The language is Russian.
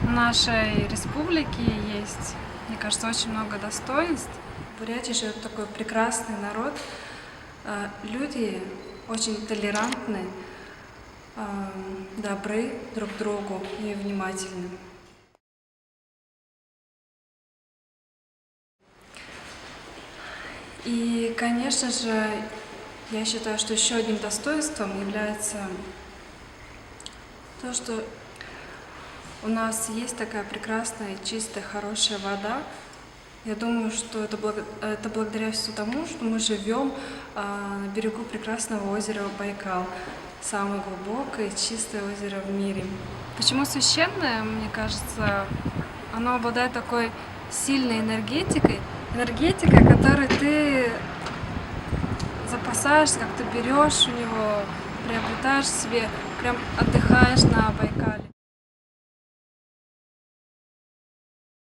У нашей республики есть, мне кажется, очень много достоинств. В Бурятии живет такой прекрасный народ. Люди очень толерантны, добры друг к другу и внимательны. И, конечно же, я считаю, что еще одним достоинством является то, что у нас есть такая прекрасная, чистая, хорошая вода. Я думаю, что это благодаря всему тому, что мы живем на берегу прекрасного озера Байкал, самое глубокое и чистое озеро в мире. Почему священное, мне кажется, оно обладает такой сильной энергетикой, которой ты запасаешься, как ты берешь у него, приобретаешь себе, прям отдыхаешь на